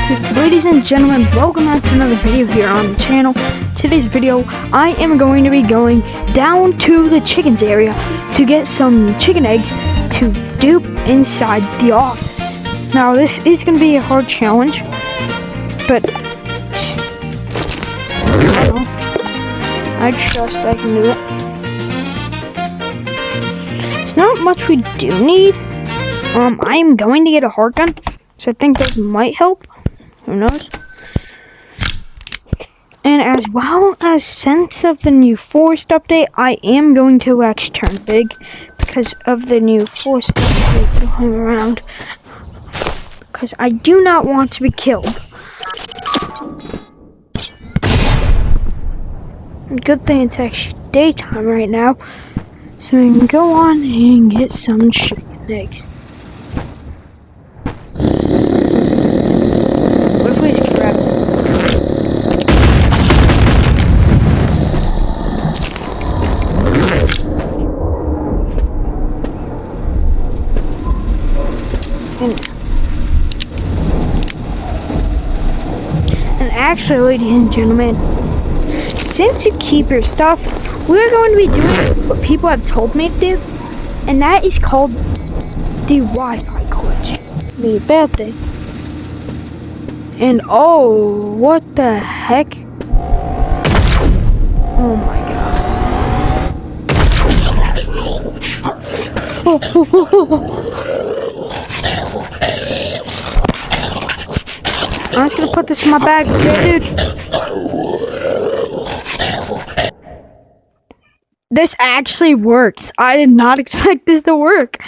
Ladies and gentlemen, welcome back to another video here on the channel. Today's video, I am going to be going down to the chickens area to get some chicken eggs to dupe inside the office. Now this is going to be a hard challenge, but I trust I can do it. It's not much we do need. I am going to get a heart gun, so I think that might help. Who knows? And as well as since of the new forest update, I am going to actually turn big because of the new forest update going around. Because I do not want to be killed. Good thing it's actually daytime right now, so we can go on and get some chicken eggs. What if we just grabbed it? And actually, ladies and gentlemen, since you keep your stuff, we're going to be doing what people have told me to do, and that is called the Wi-Fi glitch. The bad thing. And oh, what the heck? Oh my god. I'm just gonna put this in my bag, okay, dude? This actually works. I did not expect this to work.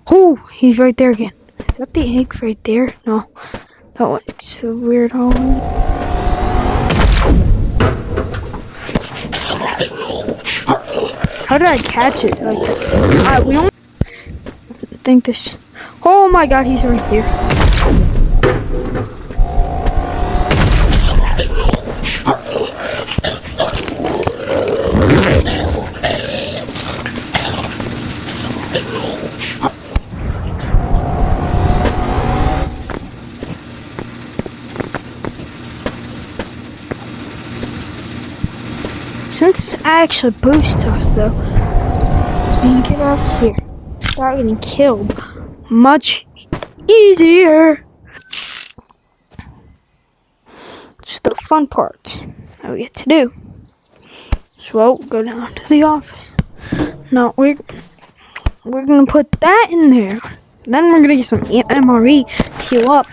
Oh, he's right there again. Is that the egg right there? No. That one's so weird. Oh. How did I catch it? Like, we only think this. Oh my god, he's right here. Since it actually boosts us though, we can get out here without getting killed much easier. Just the fun part that we get to do. So go down to the office. Now we're gonna put that in there. Then we're gonna get some MRE to heal up.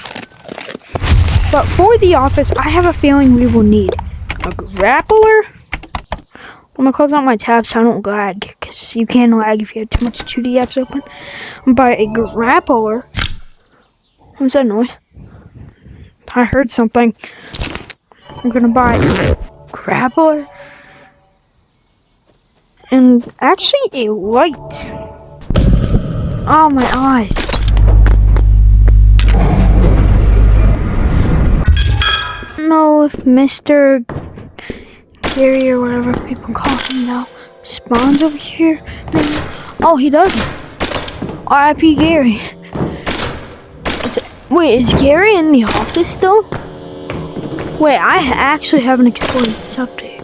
But for the office, I have a feeling we will need a grappler. I'm gonna close out my tabs so I don't lag, because you can lag if you have too much 2D apps open. Buy a grappler. What was that noise? I heard something. I'm gonna buy a grappler. And actually a light. Oh, my eyes. I don't know if Mr. Gary or whatever people call him now spawns over here. Maybe. Oh, he doesn't. R.I.P. Gary. Wait, is Gary in the office still? Wait, I actually haven't explored this update.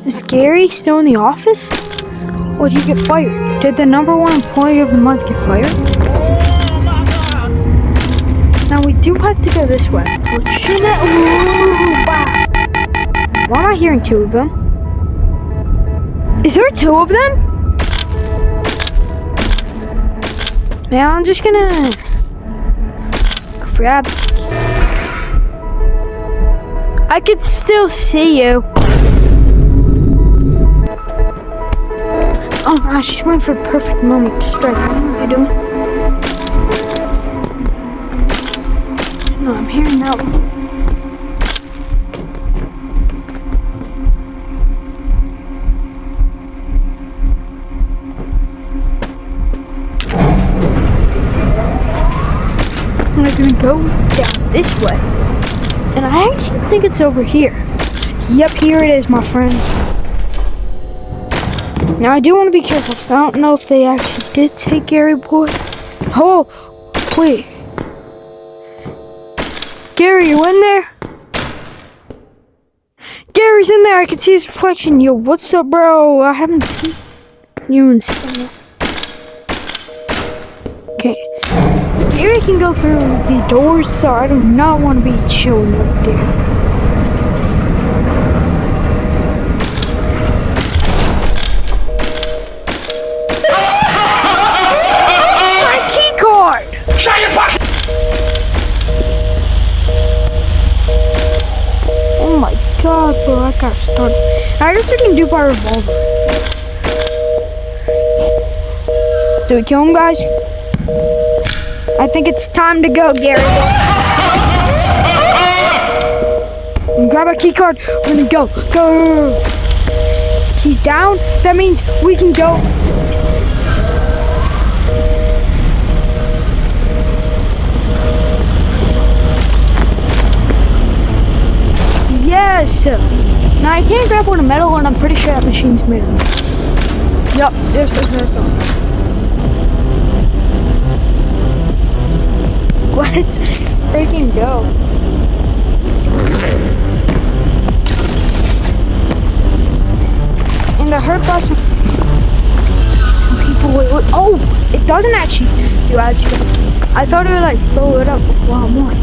Is Gary still in the office? Or did he get fired? Did the #1 employee of the month get fired? Now we do have to go this way. Why am I hearing 2 of them? Is there 2 of them? Man, I'm just gonna grab. I could still see you. Oh gosh, she's waiting for a perfect moment to strike. What am I doing? No, I'm hearing that one. We're gonna go down this way. And I actually think it's over here. Yep, here it is, my friends. Now I do want to be careful because I don't know if they actually did take Gary Boy. Oh, wait. Gary, you in there? Gary's in there. I can see his reflection. Yo, what's up, bro? I haven't seen you in so long. Okay. Gary can go through the doors, so I do not want to be chilling right there. My key card! Shut your fucking... Oh my god, bro, I got started. I guess we can do by revolver. Do we kill him, guys? I think it's time to go, Gary. Grab a key card. We're gonna go. Go. He's down. That means we can go. Yes. Now I can't grab one of metal, and I'm pretty sure that machine's made of metal. Yup. Yes, that's what I thought. Let's freaking go. And I heard by some people. Oh, it doesn't actually do add to it. I thought it would like blow it up a lot more.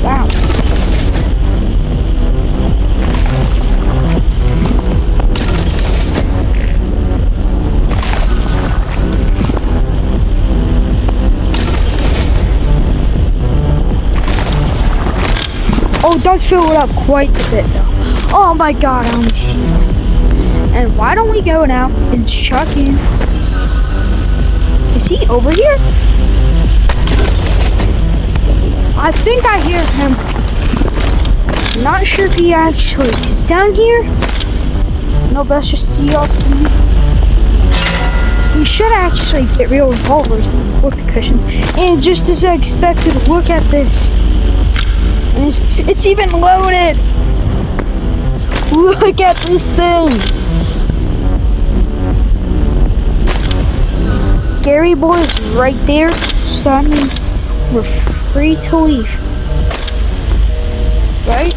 Wow. Oh, it does fill it up quite a bit though. Oh my god, and why don't we go now and chuck in? Is he over here? I think I hear him. I'm not sure if he actually is down here. No, that's just the option. We should actually get real revolvers and whoopee cushions. And just as I expected, look at this. It's even loaded. Look at this thing. Gary boy is right there, so that means we're free to leave. Right?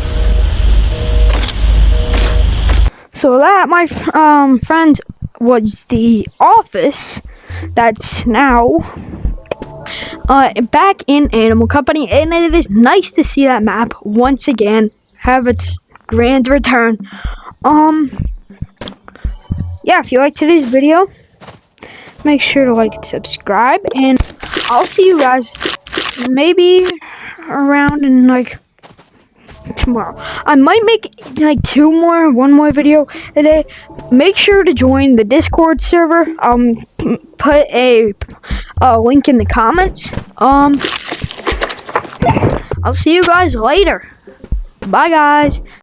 So that, my friends, was the office that's now back in Animal Company, and it is nice to see that map once again have its grand return. Yeah, if you liked today's video, make sure to like and subscribe, and I'll see you guys maybe around in like tomorrow. I might make like one more video a day. Make sure to join the Discord server. Put a link in the comments. I'll see you guys later. Bye, guys.